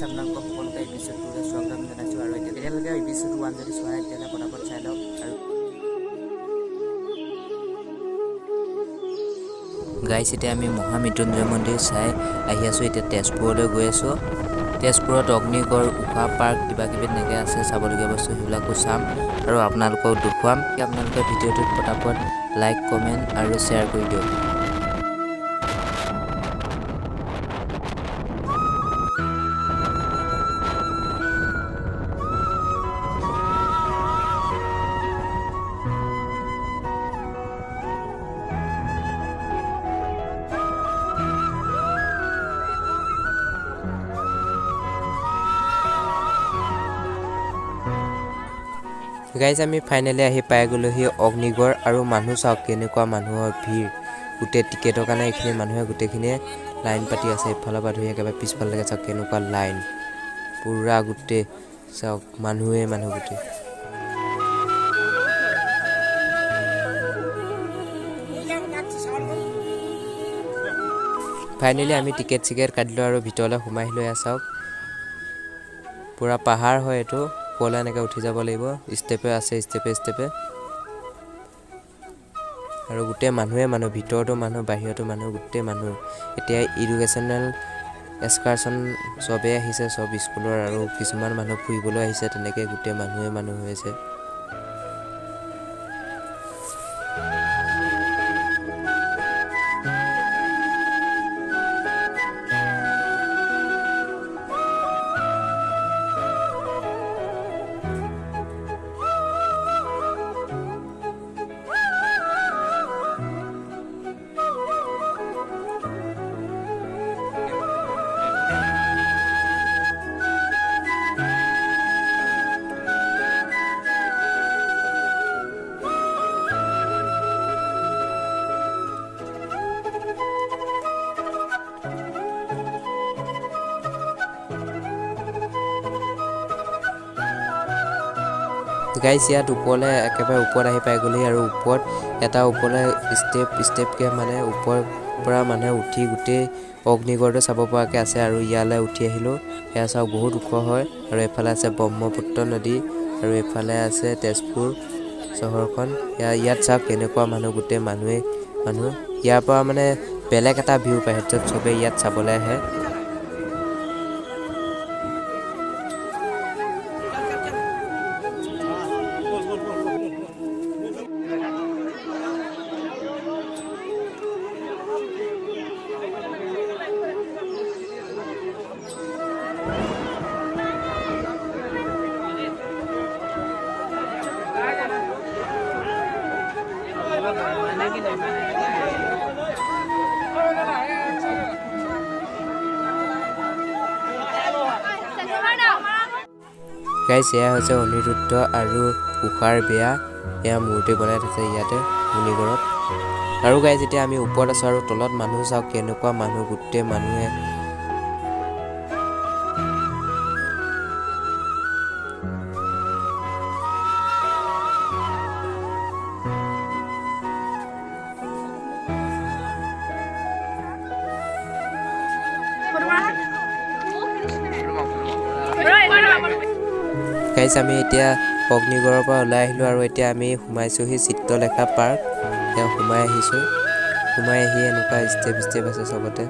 গাইছ আপোনালোকক সকলোকে এপিছ'ড 2 স্বাগতম জনাইছোঁ আৰু এতিয়ালৈকে এপিছ'ড 1 যদি চোৱা নাই তেতিয়াহ'লে পটাপট চাই লওক। আৰু গাইছ এতিয়া আমি মহামৃত্যুঞ্জয় মন্দিৰ চাই আহি আছোঁ। এতিয়া তেজপুৰলৈ গৈ আছোঁ। তেজপুৰত অগ্নিগড়, উষা পাৰ্ক কিবাকিবি তেনেকৈ আছে চাবলগীয়া বস্তু, সেইবিলাকো চাম আৰু আপোনালোকক দেখুৱাম। আপোনালোকে ভিডিঅ'টোত পটাপট লাইক, কমেণ্ট আৰু শ্বেয়াৰ কৰি দিয়ক। গাইজ আমি ফাইনেলি আহি পাই গ'লোহি অগ্নিগড়। আৰু মানুহ চাওক কেনেকুৱা মানুহৰ ভিৰ, গোটেই টিকেটৰ কাৰণে এইখিনি মানুহে গোটেইখিনিয়ে লাইন পাতি আছে। ইফালৰ পৰা ধৰি একেবাৰে পিছফালৈকে চাওক কেনেকুৱা লাইন, পূৰা গোটেই চাওক মানুহে মানুহ গোটেই। ফাইনেলি আমি টিকেট কাটিলোঁ আৰু ভিতৰলৈ সোমাই আহিলোঁ। এয়া চাওক পূৰা পাহাৰ হয় এইটো, ওপৰলৈ এনেকৈ উঠি যাব লাগিব, ষ্টেপে আছে ষ্টেপে আৰু গোটেই মানুহে মানুহ, ভিতৰতো মানুহ বাহিৰতো মানুহ, গোটেই মানুহ। এতিয়া এডুকেশ্যনেল এক্সকাৰ্ছন চবেই আহিছে, চব স্কুলৰ আৰু কিছুমান মানুহ ফুৰিবলৈ আহিছে, তেনেকৈ গোটেই মানুহে মানুহ হৈ আছে। গাইছ ইয়াত ওপৰলৈ একেবাৰে ওপৰত আহি পাই গ'লহি আৰু ওপৰত এটা ওপৰলৈ ষ্টেপকৈ মানে ওপৰৰ পৰা মানুহে উঠি গোটেই অগ্নিগড়টো চাব পৰাকৈ আছে। আৰু ইয়ালৈ উঠি আহিলোঁ। সেয়া চাওক বহুত ওখ হয় আৰু এইফালে আছে ব্ৰহ্মপুত্ৰ নদী আৰু এইফালে আছে তেজপুৰ চহৰখন। ইয়াত চাওক কেনেকুৱা মানুহ, গোটেই মানুহে মানুহ। ইয়াৰ পৰা মানে বেলেগ এটা ভিউ পায়, য'ত চবেই ইয়াত চাবলৈ আহে। গাইছ এয়া হৈছে অনিৰুদ্ধ আৰু উষাৰ বিয়া, এয়া মূৰ্তি বনাই থৈছে ইয়াতে অগ্নিগড়ত। আৰু গাইছ এতিয়া আমি ওপৰত আছোঁ আৰু তলত মানুহ চাওক কেনেকুৱা মানুহ, গোটেই মানুহে। গাইছ আমি এতিয়া অগ্নিগড়ৰ পৰা ওলাই আহিলোঁ আৰু এতিয়া আমি সোমাইছোঁহি চিত্ৰলেখা পাৰ্ক। এতিয়া সোমাই আহিছোঁ। সোমাই আহি এনেকুৱা ষ্টেপ আছে চবতে।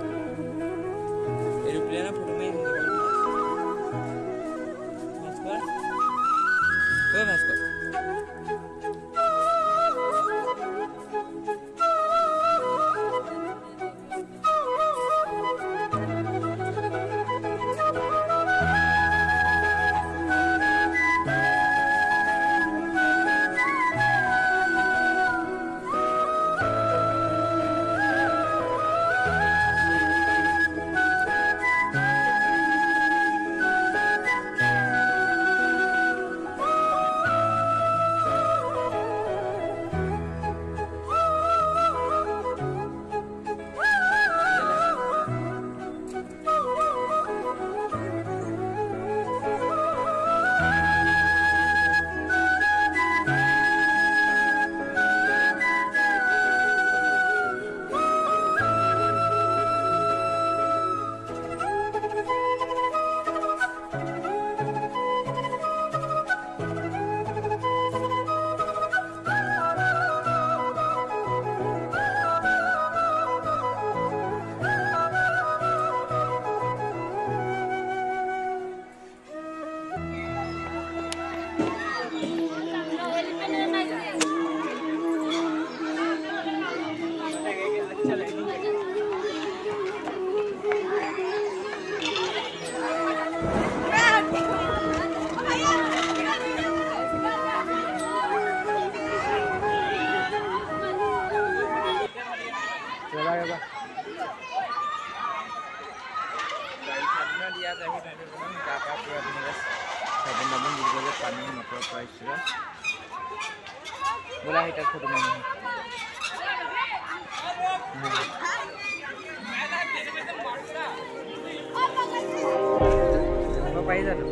दिया जाए साबुन दी पानी मटर प्राइस बोला है फोटो पाई जानो